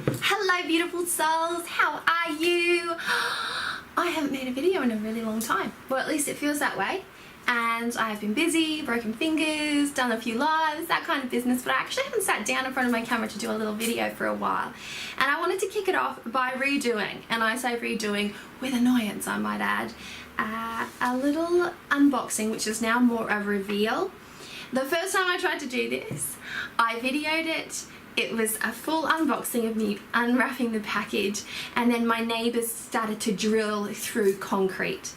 Hello beautiful souls, how are you? I haven't made a video in a really long time. Well, at least it feels that way. And I have been busy, broken fingers, done a few lives, that kind of business, but I actually haven't sat down in front of my camera to do a little video for a while. And I wanted to kick it off by redoing, and I say redoing with annoyance I might add, a little unboxing which is now more a reveal. The first time I tried to do this, I videoed it. It was a full unboxing of me unwrapping the package, and then my neighbours started to drill through concrete.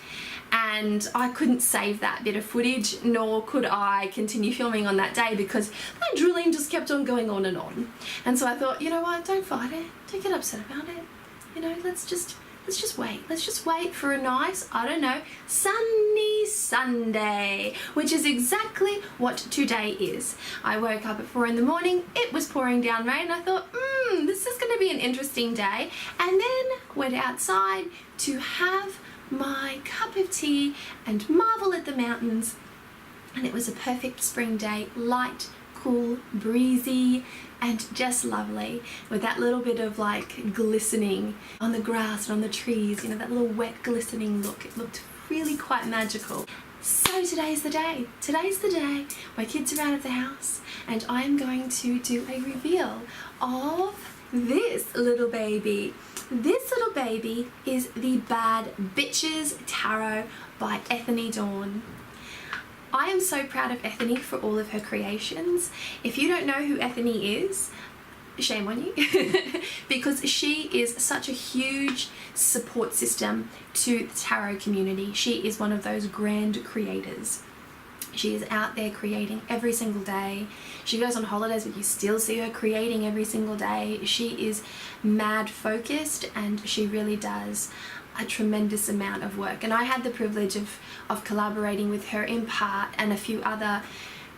And I couldn't save that bit of footage, nor could I continue filming on that day because that drilling just kept on going on and on. And so I thought, you know what, don't fight it, don't get upset about it. You know, let's just wait. Let's just wait for a nice, I don't know, sunny Sunday, which is exactly what today is. I woke up at 4 in the morning, it was pouring down rain, and I thought, this is going to be an interesting day. And then went outside to have my cup of tea and marvel at the mountains, and it was a perfect spring day, light, cool, breezy, and just lovely, with that little bit of like glistening on the grass and on the trees, you know, that little wet glistening look. It looked really quite magical. So today's the day. Today's the day my kids are out of the house and I'm going to do a reveal of this little baby. This little baby is the Bad Bitches Tarot by Ethony Dawn. I am so proud of Ethony for all of her creations. If you don't know who Ethony is, shame on you, because she is such a huge support system to the tarot community. She is one of those grand creators. She is out there creating every single day. She goes on holidays, but you still see her creating every single day. She is mad focused, and she really does a tremendous amount of work. And I had the privilege of collaborating with her in part, and a few other,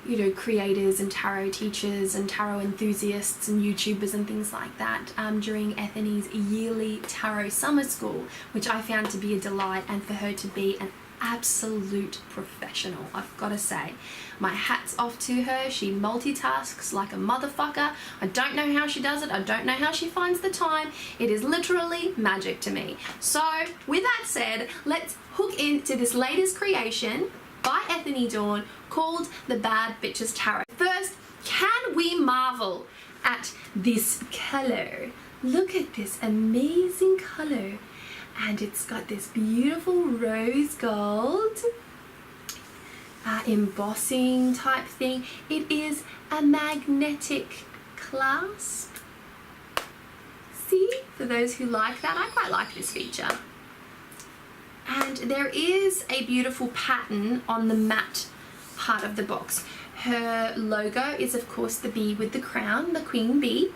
you know, creators and tarot teachers and tarot enthusiasts and YouTubers and things like that during Ethony's yearly tarot summer school, which I found to be a delight, and for her to be an absolute professional, I've got to say. My hat's off to her. She multitasks like a motherfucker. I don't know how she does it. I don't know how she finds the time. It is literally magic to me. So with that said, let's hook into this latest creation by Ethony Dawn called the Bad Bitches Tarot. First, can we marvel at this color? Look at this amazing color. And it's got this beautiful rose gold embossing type thing. It is a magnetic clasp. See, for those who like that, I quite like this feature. And there is a beautiful pattern on the matte part of the box. Her logo is of course the bee with the crown, the queen bee,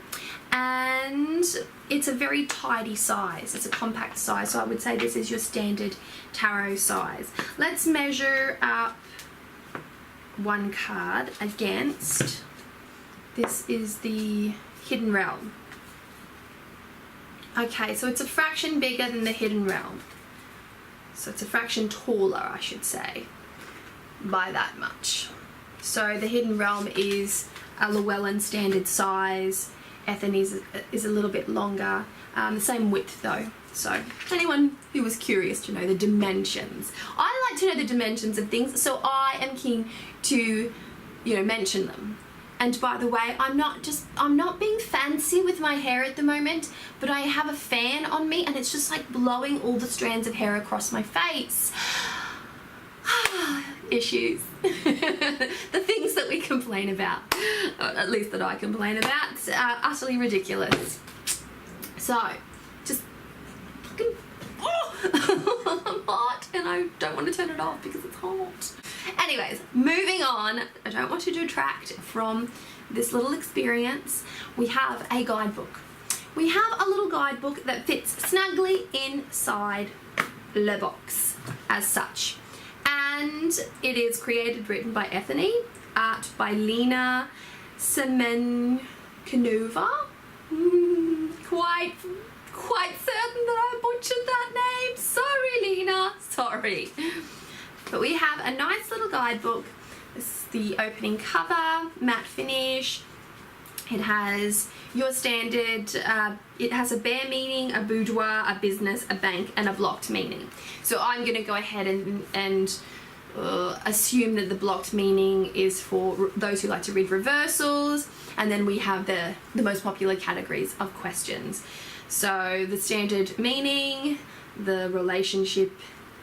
and it's a very tidy size. It's a compact size, so I would say this is your standard tarot size. Let's measure up one card against, this is the Hidden Realm. Okay, so it's a fraction bigger than the Hidden Realm. So it's a fraction taller, I should say, by that much. So the Hidden Realm is a Llewellyn standard size. Ethony's is a little bit longer, the same width though. So anyone who was curious to know the dimensions, I like to know the dimensions of things, so I am keen to, you know, mention them. And by the way, I'm not being fancy with my hair at the moment, but I have a fan on me and it's just like blowing all the strands of hair across my face. Issues. The things that we complain about, or at least that I complain about, are utterly ridiculous. So, just fucking, I'm hot and I don't want to turn it off because it's hot. Anyways, moving on, I don't want to detract from this little experience. We have a guidebook. We have a little guidebook that fits snugly inside the box as such. And it is written by Ethony, art by Lena Semenkanova. Quite certain that I butchered that name. Sorry, Lena. Sorry. But we have a nice little guidebook. This is the opening cover, matte finish. It has your standard, it has a bare meaning, a boudoir, a business, a bank, and a blocked meaning. So I'm going to go ahead and assume that the blocked meaning is for those who like to read reversals, and then we have the most popular categories of questions. So the standard meaning, the relationship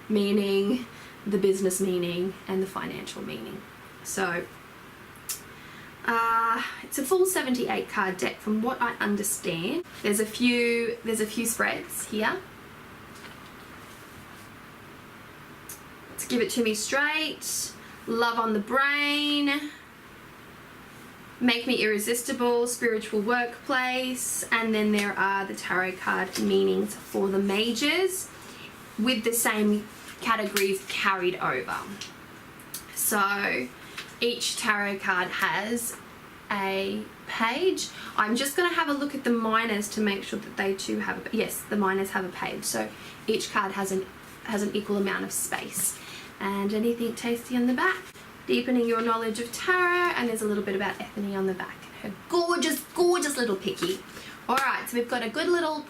meaning, the business meaning, and the financial meaning. So it's a full 78 card deck from what I understand. There's a few spreads here. Let's give it to me straight. Love on the brain, make me irresistible, spiritual workplace, and then there are the tarot card meanings for the majors with the same categories carried over. So each tarot card has a page. I'm just going to have a look at the minors to make sure that they too have yes, the minors have a page. So each card has an equal amount of space. And anything tasty on the back. Deepening your knowledge of tarot, and there's a little bit about Ethony on the back. Her gorgeous, gorgeous little picky. Alright, so we've got a good little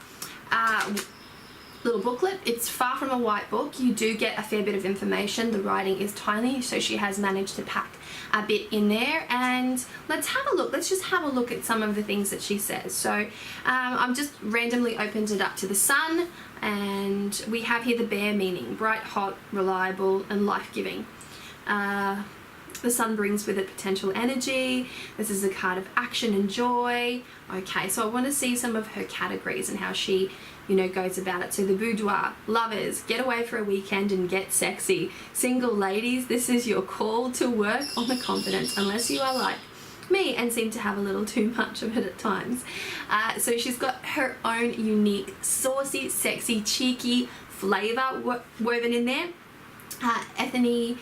booklet. It's far from a white book. You do get a fair bit of information. The writing is tiny, so she has managed to pack a bit in there. And let's have a look. Let's just have a look at some of the things that she says. So I'm just randomly opened it up to the sun, and we have here the bare meaning: bright, hot, reliable, and life-giving. The sun brings with it potential energy. This is a card of action and joy. Okay, so I want to see some of her categories and how she, you know, goes about it. So the boudoir, lovers, get away for a weekend and get sexy. Single ladies, this is your call to work on the confidence, unless you are like me and seem to have a little too much of it at times. So she's got her own unique, saucy, sexy, cheeky flavor woven in there. Ethony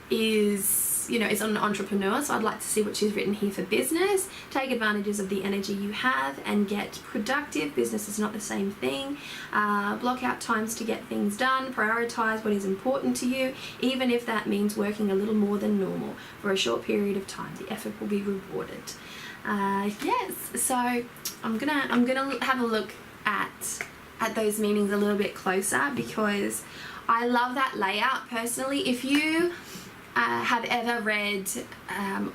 is an entrepreneur, so I'd like to see what she's written here for business. Take advantages of the energy you have and get productive. Business is not the same thing. Block out times to get things done. Prioritize what is important to you, even if that means working a little more than normal for a short period of time. The effort will be rewarded. Yes, so I'm gonna have a look at those meanings a little bit closer, because I love that layout personally. If you have ever read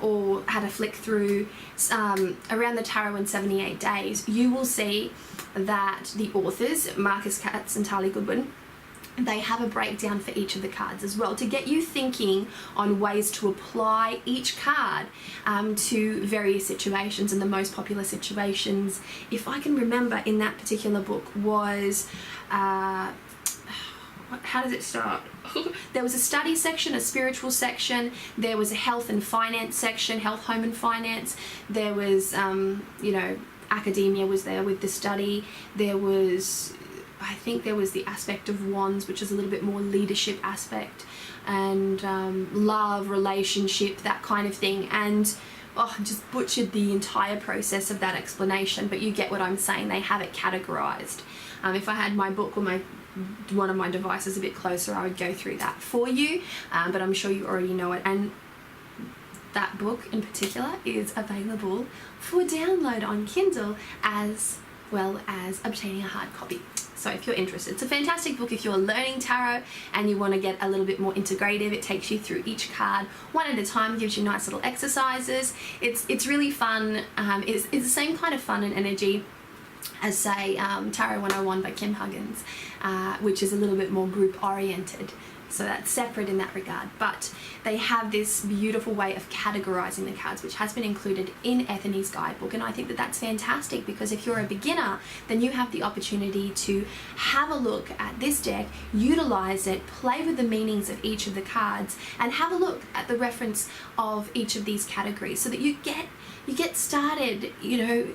or had a flick through Around the Tarot in 78 Days, you will see that the authors, Marcus Katz and Tali Goodwin, they have a breakdown for each of the cards as well, to get you thinking on ways to apply each card to various situations. And the most popular situations, if I can remember, in that particular book was how does it start? There was a study section, a spiritual section, there was a health and finance section, health, home and finance. There was, academia was there with the study. There was, I think there was the aspect of wands, which is a little bit more leadership aspect, and love, relationship, that kind of thing. And just butchered the entire process of that explanation, but you get what I'm saying. They have it categorized. If I had my book or one of my devices a bit closer, I would go through that for you, but I'm sure you already know it. And that book in particular is available for download on Kindle, as well as obtaining a hard copy. So if you're interested, it's a fantastic book if you're learning tarot and you want to get a little bit more integrative. It takes you through each card one at a time, gives you nice little exercises. It's really fun. It's the same kind of fun and energy as, say, Tarot 101 by Kim Huggins, which is a little bit more group oriented. So that's separate in that regard, but they have this beautiful way of categorizing the cards, which has been included in Ethony's guidebook. And I think that that's fantastic, because if you're a beginner, then you have the opportunity to have a look at this deck, utilize it, play with the meanings of each of the cards, and have a look at the reference of each of these categories, so that you get started,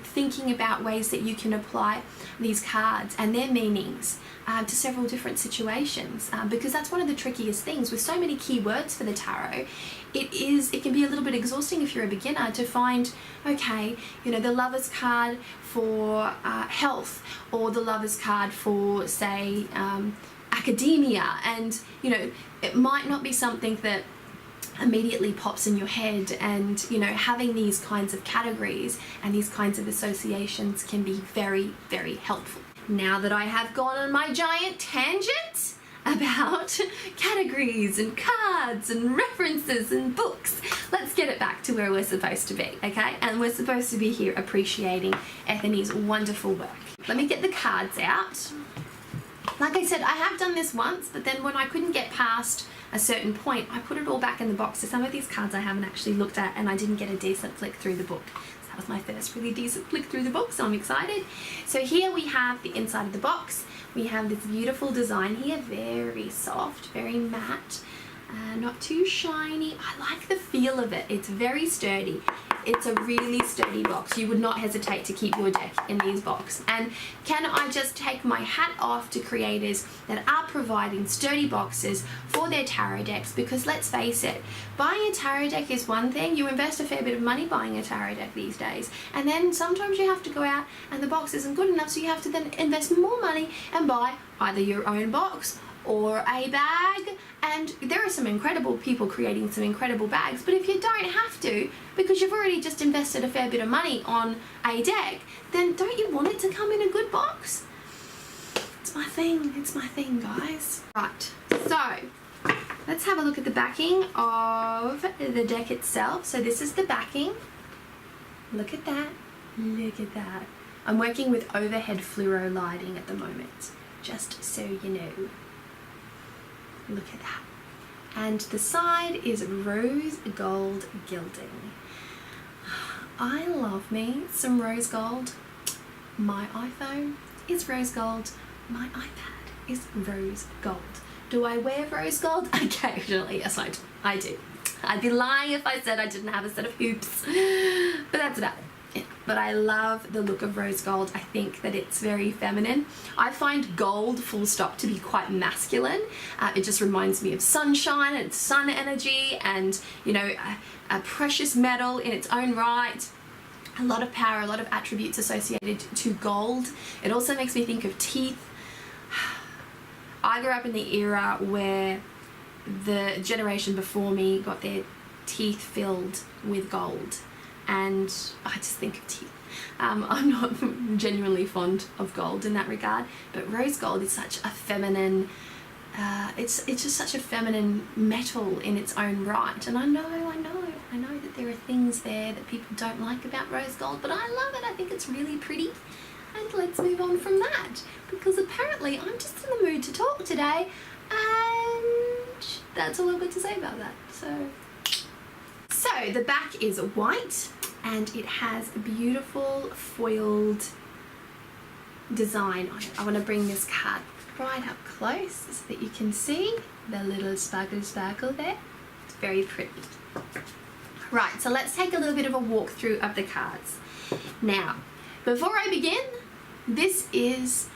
thinking about ways that you can apply these cards and their meanings to several different situations, because that's one of the trickiest things with so many keywords for the tarot. It can be a little bit exhausting if you're a beginner to find, okay, the Lover's card for health, or the Lover's card for, say, academia, and it might not be something that immediately pops in your head, and you know, having these kinds of categories and these kinds of associations can be very, very helpful. Now that I have gone on my giant tangent about categories and cards and references and books, let's get it back to where we're supposed to be, okay? And we're supposed to be here appreciating Ethony's wonderful work. Let me get the cards out. Like I said, I have done this once, but then when I couldn't get past a certain point, I put it all back in the box. So some of these cards I haven't actually looked at, and I didn't get a decent flick through the book. So that was my first really decent flick through the book, so I'm excited. So here we have the inside of the box. We have this beautiful design here, very soft, very matte, not too shiny. I like the feel of it. It's very sturdy. It's a really sturdy box. You would not hesitate to keep your deck in these boxes. And can I just take my hat off to creators that are providing sturdy boxes for their tarot decks, because let's face it, buying a tarot deck is one thing. You invest a fair bit of money buying a tarot deck these days, and then sometimes you have to go out and the box isn't good enough, so you have to then invest more money and buy either your own box or a bag. And there are some incredible people creating some incredible bags, but if you don't have to, because you've already just invested a fair bit of money on a deck, then don't you want it to come in a good box? It's my thing, guys. Right, so let's have a look at the backing of the deck itself. So this is the backing. Look at that, look at that. I'm working with overhead fluoro lighting at the moment, just so you know. Look at that. And the side is rose gold gilding. I love me some rose gold. My iPhone is rose gold. My iPad is rose gold. Do I wear rose gold? Occasionally, yes I do. I'd be lying if I said I didn't have a set of hoops. But that's about it. Yeah. But I love the look of rose gold. I think that it's very feminine. I find gold full stop to be quite masculine. It just reminds me of sunshine and sun energy, and you know, a precious metal in its own right. A lot of power, a lot of attributes associated to gold. It also makes me think of teeth. I grew up in the era where the generation before me got their teeth filled with gold, and I just think of teeth. I'm not genuinely fond of gold in that regard, but rose gold is such a feminine, it's just such a feminine metal in its own right. And I know that there are things there that people don't like about rose gold, but I love it. I think it's really pretty. And let's move on from that, because apparently I'm just in the mood to talk today, and that's all I've got to say about that. So the back is white, and it has a beautiful foiled design on it. I want to bring this card right up close so that you can see the little sparkle there. It's very pretty. Right, so let's take a little bit of a walkthrough of the cards. Now, before I begin, this is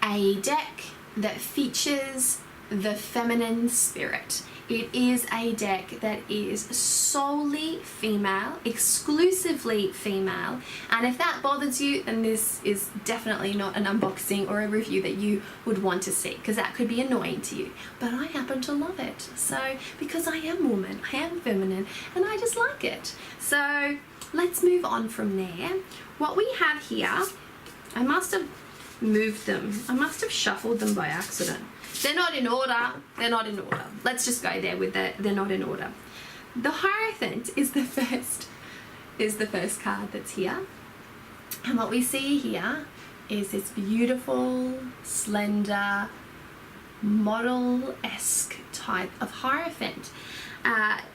a deck that features the feminine spirit. It is a deck that is solely female, exclusively female, and if that bothers you, then this is definitely not an unboxing or a review that you would want to see, because that could be annoying to you. But I happen to love it, so because I am woman, I am feminine, and I just like it. So let's move on from there. What we have here, I must have moved them. I must have shuffled them by accident. They're not in order. They're not in order. Let's just go there with they're not in order. The Hierophant is the first card that's here. And what we see here is this beautiful, slender, model-esque type of Hierophant.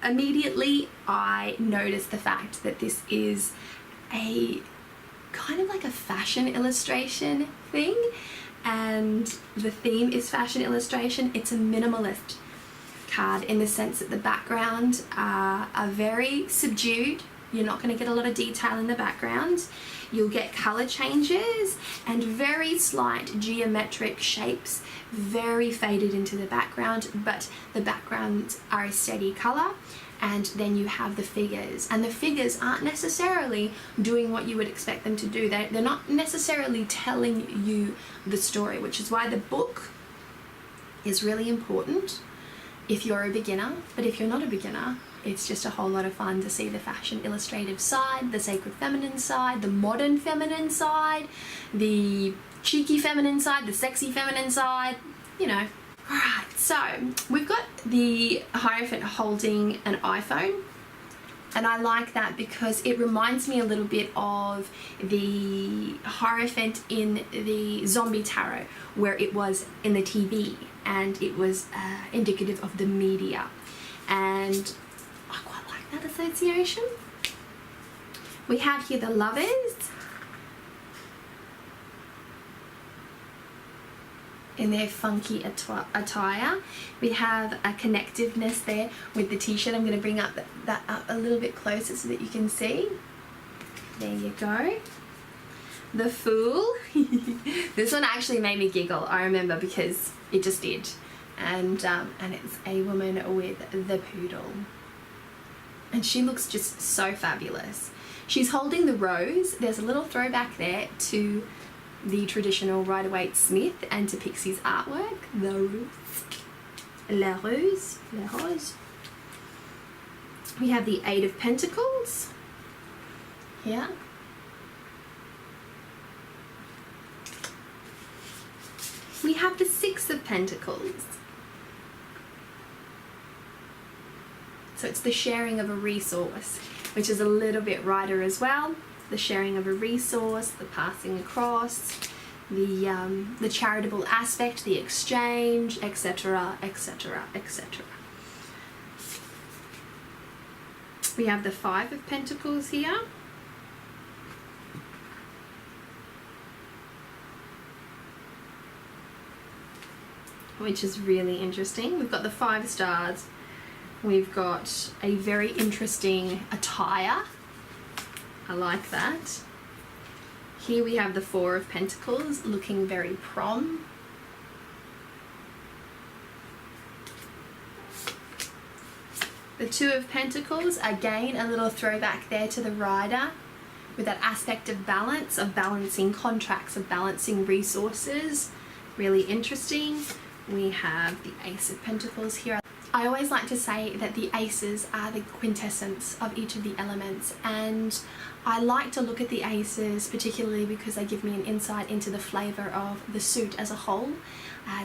Immediately I noticed the fact that this is a kind of like a fashion illustration thing, and the theme is fashion illustration. It's a minimalist card in the sense that the background are very subdued. You're not going to get a lot of detail in the background. You'll get color changes and very slight geometric shapes, very faded into the background, but the backgrounds are a steady color. And then you have the figures, and the figures aren't necessarily doing what you would expect them to do. They're not necessarily telling you the story, which is why the book is really important if you're a beginner. But if you're not a beginner, it's just a whole lot of fun to see the fashion illustrative side, the sacred feminine side, the modern feminine side, the cheeky feminine side, the sexy feminine side, you know. Alright, so we've got the Hierophant holding an iPhone, and I like that because it reminds me a little bit of the Hierophant in the Zombie Tarot, where it was in the TV and it was indicative of the media, and I quite like that association. We have here the Lovers in their funky attire. We have a connectiveness there with the t-shirt. I'm going to bring up that up a little bit closer so that you can see. There you go. The Fool. This one actually made me giggle, I remember, because it just did. And it's a woman with the poodle. And she looks just so fabulous. She's holding the rose. There's a little throwback there to the traditional Rider-Waite-Smith and to Pixie's artwork, the rose, la rose, la rose. We have the Eight of Pentacles here. We have the Six of Pentacles. So it's the sharing of a resource, which is a little bit Rider as well. The sharing of a resource, the passing across, the charitable aspect, the exchange, etc., etc., etc. We have the Five of Pentacles here. Which is really interesting. We've got the 5 stars. We've got a very interesting attire. I like that. Here we have the Four of Pentacles looking very prom. The Two of Pentacles, again a little throwback there to the Rider with that aspect of balance, of balancing contracts, of balancing resources. Really interesting. We have the Ace of Pentacles here. I always like to say that the aces are the quintessence of each of the elements, and I like to look at the aces particularly because they give me an insight into the flavour of the suit as a whole.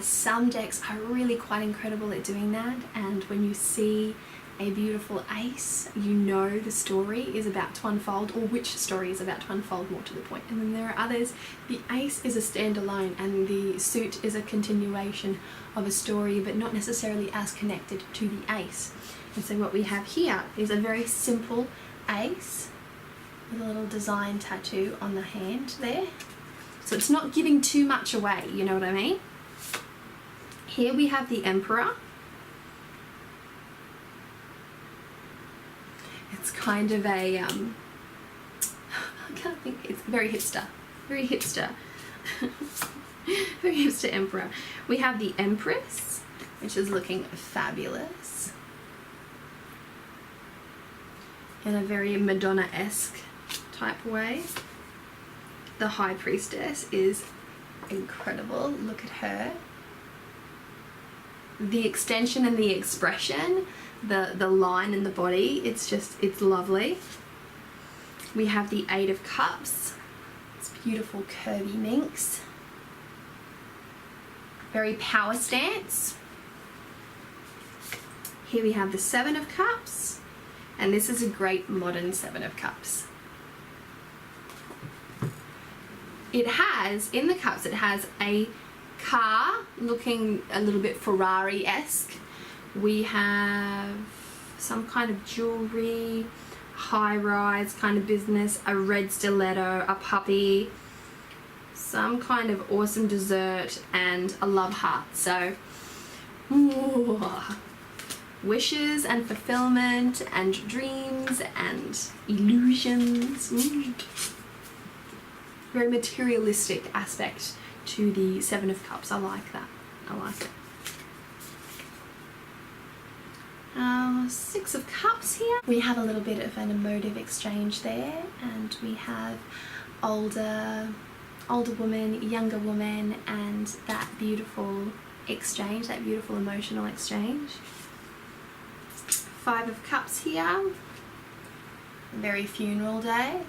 Some decks are really quite incredible at doing that, and when you see a beautiful ace, you know the story is about to unfold, or which story is about to unfold more to the point. And then there are others, the ace is a standalone and the suit is a continuation of a story, but not necessarily as connected to the ace. And so what we have here is a very simple ace with a little design tattoo on the hand there. So it's not giving too much away, you know what I mean? Here we have the Emperor. It's kind of a, I can't think, it's very hipster, very hipster, very hipster Emperor. We have the Empress, which is looking fabulous in a very Madonna-esque type way. The High Priestess is incredible, look at her. The extension and the expression, the line in the body, it's lovely. We have the Eight of Cups. It's beautiful curvy minx. Very power stance. Here we have the Seven of Cups, and this is a great modern Seven of Cups. It has, in the cups, it has a car looking a little bit Ferrari-esque. We have some kind of jewelry, high-rise kind of business, a red stiletto, a puppy, some kind of awesome dessert, and a love heart. So, ooh, wishes and fulfillment and dreams and illusions. Ooh. Very materialistic aspect to the Seven of Cups. I like that. I like it. Six of Cups here. We have a little bit of an emotive exchange there, and we have older woman, younger woman, and that beautiful exchange, that beautiful emotional exchange. Five of Cups here. Very funeral day.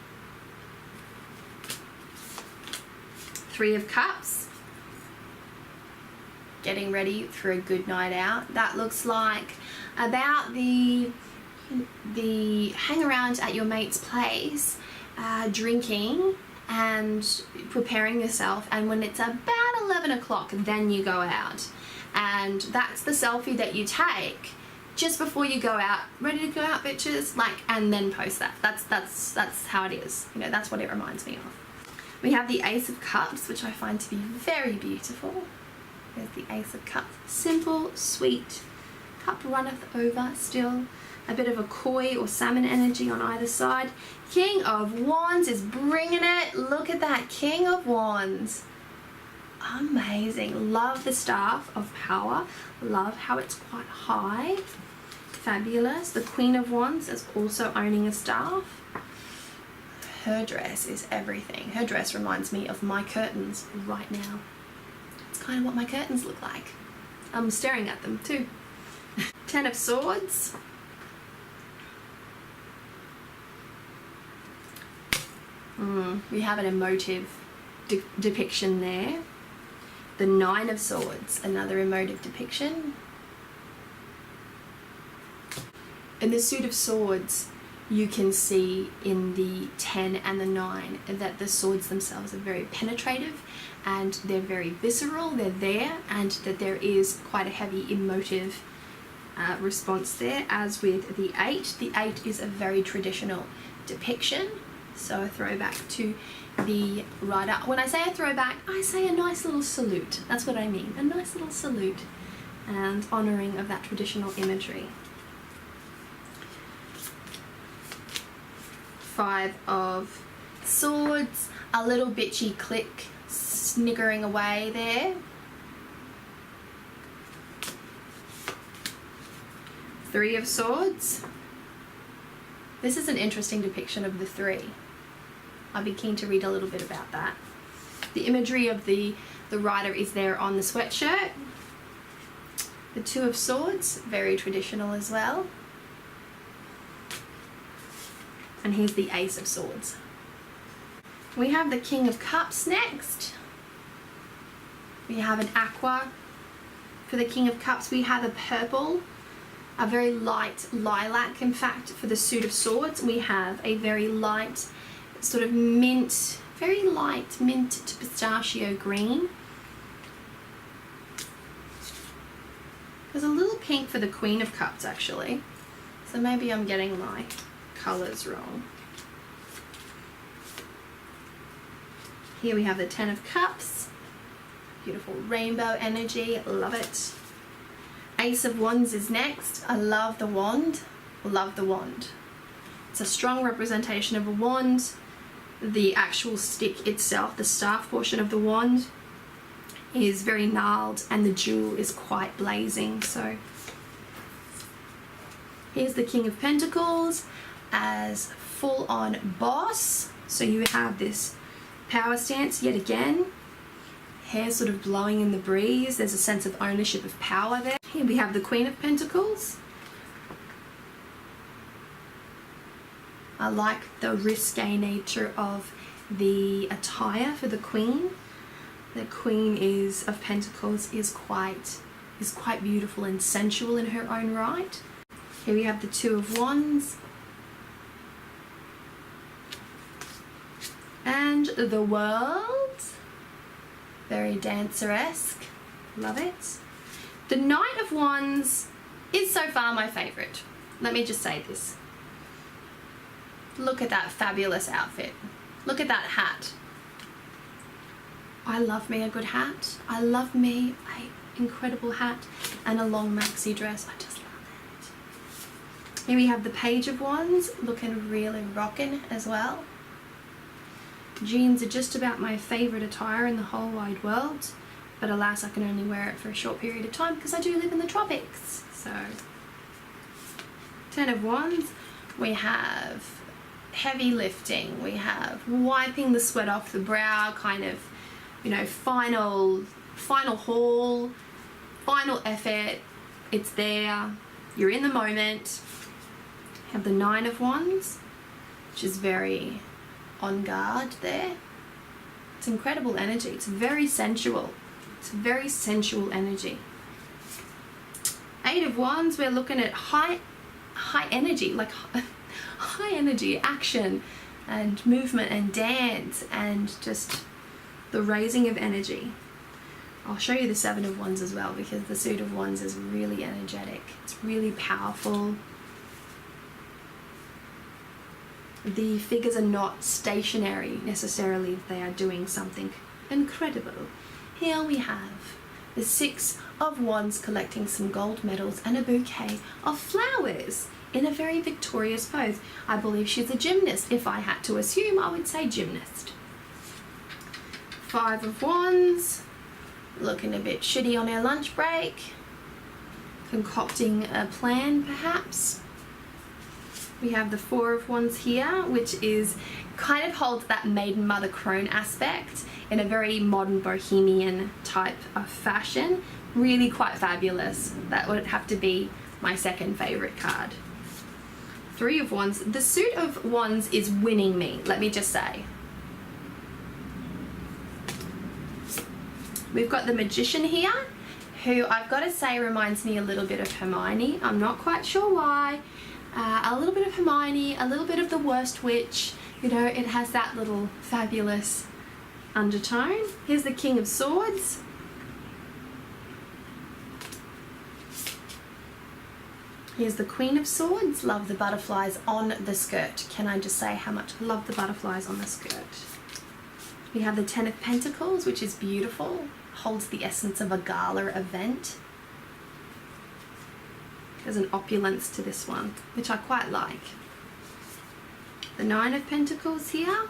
Three of Cups. Getting ready for a good night out. That looks like about the hang around at your mate's place, drinking and preparing yourself, and when it's about 11 o'clock then you go out, and that's the selfie that you take just before you go out. Ready to go out, bitches, like, and then post that. That's how it is, you know. That's what it reminds me of. We have the Ace of Cups, which I find to be very beautiful. There's the Ace of Cups. Simple, sweet. Cup runneth over still. A bit of a koi or salmon energy on either side. King of Wands is bringing it. Look at that, King of Wands. Amazing. Love the staff of power. Love how it's quite high. Fabulous. The Queen of Wands is also owning a staff. Her dress is everything. Her dress reminds me of my curtains right now. It's kind of what my curtains look like. I'm staring at them too. Ten of Swords. We have an emotive depiction there. The Nine of Swords, another emotive depiction. In the Suit of Swords, you can see in the 10 and the 9 that the swords themselves are very penetrative and they're very visceral, they're there, and that there is quite a heavy emotive response there, as with the 8. The 8 is a very traditional depiction, so a throwback to the rider. When I say a throwback, I say a nice little salute. That's what I mean, a nice little salute and honouring of that traditional imagery. 5 of Swords, a little bitchy click sniggering away there. 3 of Swords. This is an interesting depiction of the 3. I'd be keen to read a little bit about that. The imagery of the rider is there on the sweatshirt. The 2 of Swords, very traditional as well. And here's the Ace of Swords. We have the King of Cups next. We have an aqua. For the King of Cups, we have a purple, a very light lilac. In fact, for the Suit of Swords, we have a very light, sort of mint, very light mint to pistachio green. There's a little pink for the Queen of Cups, actually. So maybe I'm getting my colours wrong. Here we have the 10 of Cups. Beautiful rainbow energy, love it. Ace of Wands is next. I love the wand, love the wand. It's a strong representation of a wand. The actual stick itself, the staff portion of the wand, is very gnarled and the jewel is quite blazing. So here's the King of Pentacles as full-on boss. So you have this power stance yet again. Hair sort of blowing in the breeze. There's a sense of ownership of power there. Here we have the Queen of Pentacles. I like the risque nature of the attire for the Queen. The Queen of Pentacles is quite beautiful and sensual in her own right. Here we have the 2 of Wands. And the World. Very dancer-esque. Love it. The Knight of Wands is so far my favourite. Let me just say this. Look at that fabulous outfit. Look at that hat. I love me a good hat. I love me an incredible hat and a long maxi dress. I just love it. Here we have the Page of Wands, looking really rockin' as well. Jeans are just about my favourite attire in the whole wide world, but alas, I can only wear it for a short period of time because I do live in the tropics. So, 10 of Wands, we have heavy lifting, we have wiping the sweat off the brow, kind of, you know, final haul, final effort. It's there, you're in the moment, Have the Nine of Wands, which is very on guard there. It's incredible energy. It's very sensual. It's very sensual energy. Eight of Wands, we're looking at high energy, like high energy action and movement and dance and just the raising of energy. I'll show you the Seven of Wands as well, because the Suit of Wands is really energetic. It's really powerful. The figures are not stationary necessarily. They are doing something incredible. Here we have the Six of Wands collecting some gold medals and a bouquet of flowers in a very victorious pose. I believe she's a gymnast. If I had to assume, I would say gymnast. Five of Wands, looking a bit shitty on her lunch break, concocting a plan perhaps. We have the Four of Wands here, which is kind of holds that maiden mother crone aspect in a very modern bohemian type of fashion. Really quite fabulous. That would have to be my second favorite card. Three of Wands. The Suit of Wands is winning me, let me just say. We've got the Magician here, who I've got to say reminds me a little bit of Hermione. I'm not quite sure why. A little bit of Hermione, a little bit of the Worst Witch. You know, it has that little fabulous undertone. Here's the King of Swords. Here's the Queen of Swords. Love the butterflies on the skirt. Can I just say how much I love the butterflies on the skirt? We have the Ten of Pentacles, which is beautiful. Holds the essence of a gala event. There's an opulence to this one, which I quite like. The Nine of Pentacles here.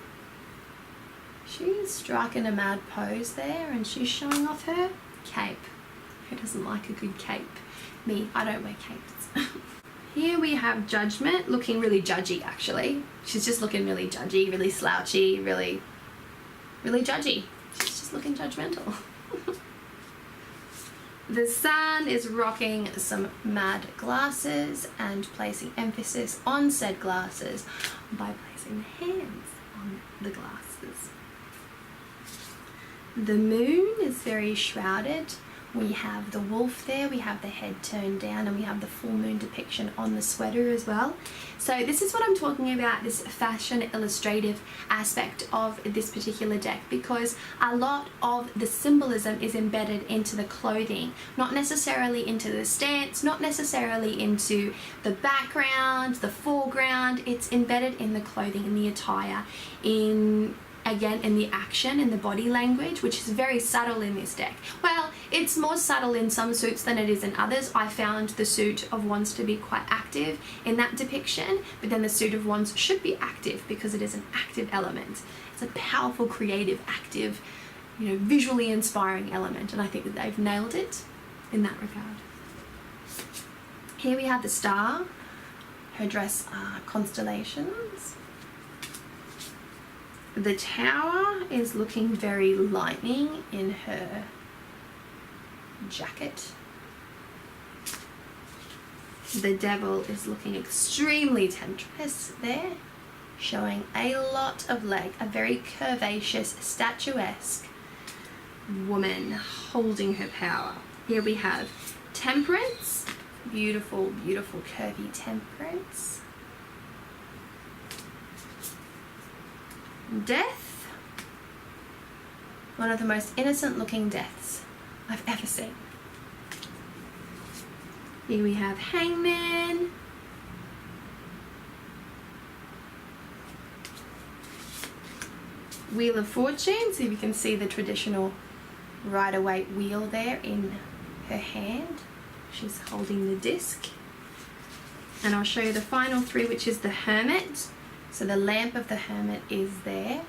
She's striking a mad pose there, and she's showing off her cape. Who doesn't like a good cape? Me, I don't wear capes. Here we have Judgment, looking really judgy actually. She's just looking really judgy, really slouchy, really judgy. She's just looking judgmental. The Sun is rocking some mad glasses and placing emphasis on said glasses by placing the hands on the glasses. The Moon is very shrouded. We have the wolf there, we have the head turned down, and we have the full moon depiction on the sweater as well. So this is what I'm talking about, this fashion illustrative aspect of this particular deck, because a lot of the symbolism is embedded into the clothing, not necessarily into the stance, not necessarily into the background, the foreground. It's embedded in the clothing, in the attire, in the action, in the body language, which is very subtle in this deck. Well, it's more subtle in some suits than it is in others. I found the Suit of Wands to be quite active in that depiction, but then the Suit of Wands should be active because it is an active element. It's a powerful, creative, active, you know, visually inspiring element, and I think that they've nailed it in that regard. Here we have the Star. Her dress are constellations. The Tower is looking very lightning in her jacket. The Devil is looking extremely temptress there, showing a lot of leg, a very curvaceous, statuesque woman holding her power. Here we have Temperance, beautiful, beautiful curvy Temperance. Death, one of the most innocent looking deaths I've ever seen. Here we have Hangman. Wheel of Fortune, so you can see the traditional Rider-Waite wheel there in her hand. She's holding the disc. And I'll show you the final three, which is the Hermit. So the lamp of the Hermit is there.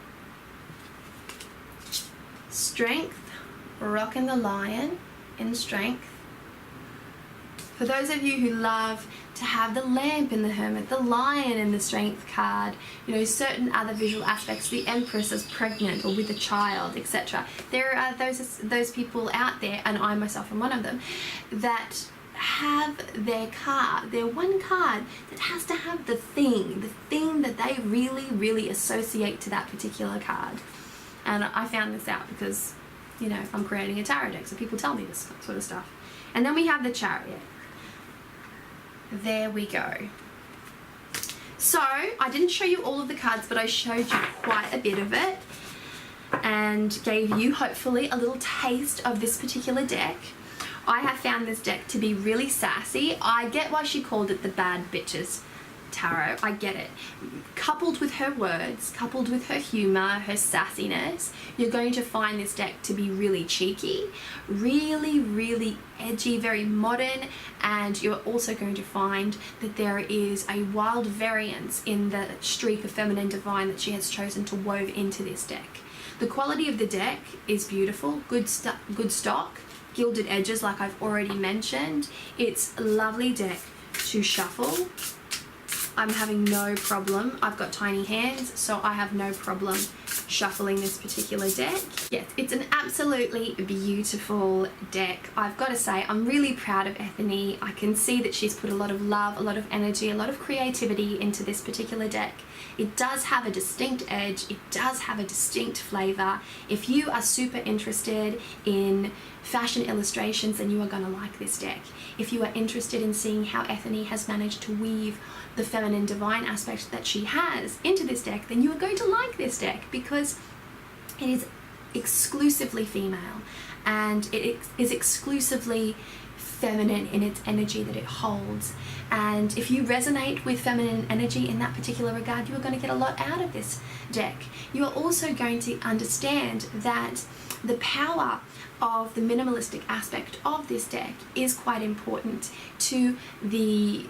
Strength, rocking the Lion in Strength. For those of you who love to have the lamp in the Hermit, the Lion in the Strength card, you know, certain other visual aspects, the Empress as pregnant or with a child, etc. There are those people out there, and I myself am one of them, that have their card, their one card that has to have the thing that they really, really associate to that particular card. And I found this out because, you know, I'm creating a tarot deck, so people tell me this sort of stuff. And then we have the Chariot. There we go. So I didn't show you all of the cards, but I showed you quite a bit of it and gave you hopefully a little taste of this particular deck. I have found this deck to be really sassy. I get why she called it the Bad Bitches Tarot. I get it. Coupled with her words, coupled with her humor, her sassiness, you're going to find this deck to be really cheeky, really, really edgy, very modern, and you're also going to find that there is a wild variance in the streak of feminine divine that she has chosen to wove into this deck. The quality of the deck is beautiful, good stock, gilded edges like I've already mentioned. It's a lovely deck to shuffle. I'm having no problem. I've got tiny hands, so I have no problem shuffling this particular deck. Yes, it's an absolutely beautiful deck. I've got to say, I'm really proud of Ethony. I can see that she's put a lot of love, a lot of energy, a lot of creativity into this particular deck. It does have a distinct edge. It does have a distinct flavor. If you are super interested in fashion illustrations, then you are going to like this deck. If you are interested in seeing how Ethony has managed to weave the feminine divine aspect that she has into this deck, then you are going to like this deck because it is exclusively female and it is exclusively feminine in its energy that it holds. And if you resonate with feminine energy in that particular regard, you are going to get a lot out of this deck. You are also going to understand that the power of the minimalistic aspect of this deck is quite important to the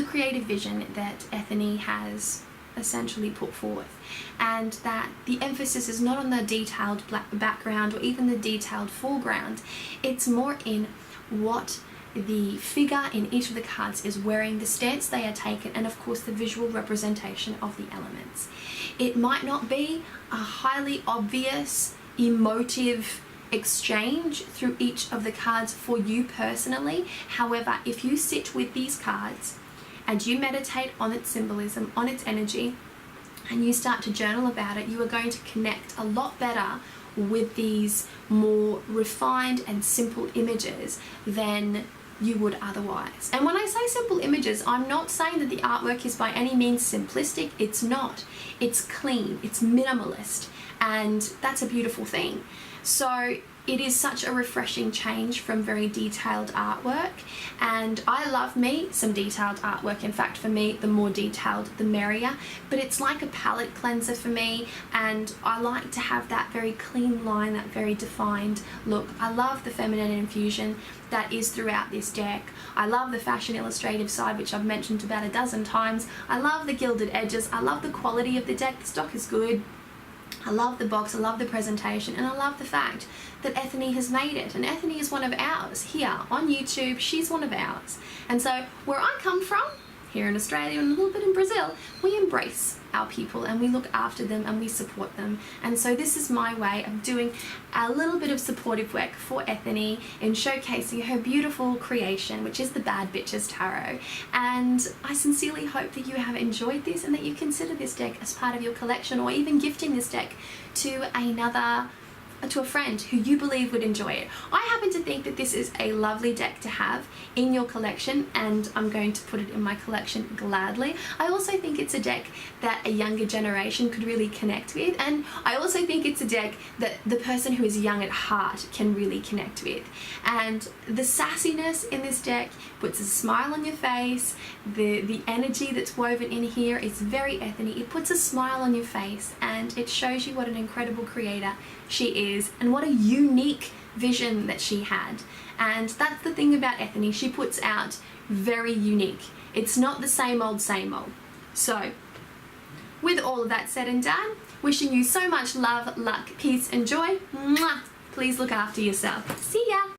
creative vision that Ethony has essentially put forth, and that the emphasis is not on the detailed background or even the detailed foreground. It's more in what the figure in each of the cards is wearing, the stance they are taking, and of course the visual representation of the elements. It might not be a highly obvious emotive exchange through each of the cards for you personally. However, if you sit with these cards and you meditate on its symbolism, on its energy, and you start to journal about it, you are going to connect a lot better with these more refined and simple images than you would otherwise. And when I say simple images, I'm not saying that the artwork is by any means simplistic. It's not. It's clean, it's minimalist, and that's a beautiful thing. So it is such a refreshing change from very detailed artwork, and I love me some detailed artwork. In fact, for me, the more detailed the merrier, but it's like a palette cleanser for me, and I like to have that very clean line, that very defined look. I love the feminine infusion that is throughout this deck. I love the fashion illustrative side, which I've mentioned about a dozen times. I love the gilded edges. I love the quality of the deck. The stock is good. I love the box, I love the presentation, and I love the fact that Ethony has made it. And Ethony is one of ours here on YouTube. She's one of ours. And so where I come from, here in Australia and a little bit in Brazil, we embrace our people and we look after them and we support them. And so this is my way of doing a little bit of supportive work for Ethony in showcasing her beautiful creation, which is the Bad Bitches Tarot. And I sincerely hope that you have enjoyed this and that you consider this deck as part of your collection, or even gifting this deck to a friend who you believe would enjoy it. I happen to think that this is a lovely deck to have in your collection, and I'm going to put it in my collection gladly. I also think it's a deck that a younger generation could really connect with, and I also think it's a deck that the person who is young at heart can really connect with. And the sassiness in this deck puts a smile on your face. The energy that's woven in here is very Ethony. It puts a smile on your face and it shows you what an incredible creator she is and what a unique vision that she had. And that's the thing about Ethony, she puts out very unique. It's not the same old, same old. So with all of that said and done, wishing you so much love, luck, peace and joy. Mwah! Please look after yourself. See ya!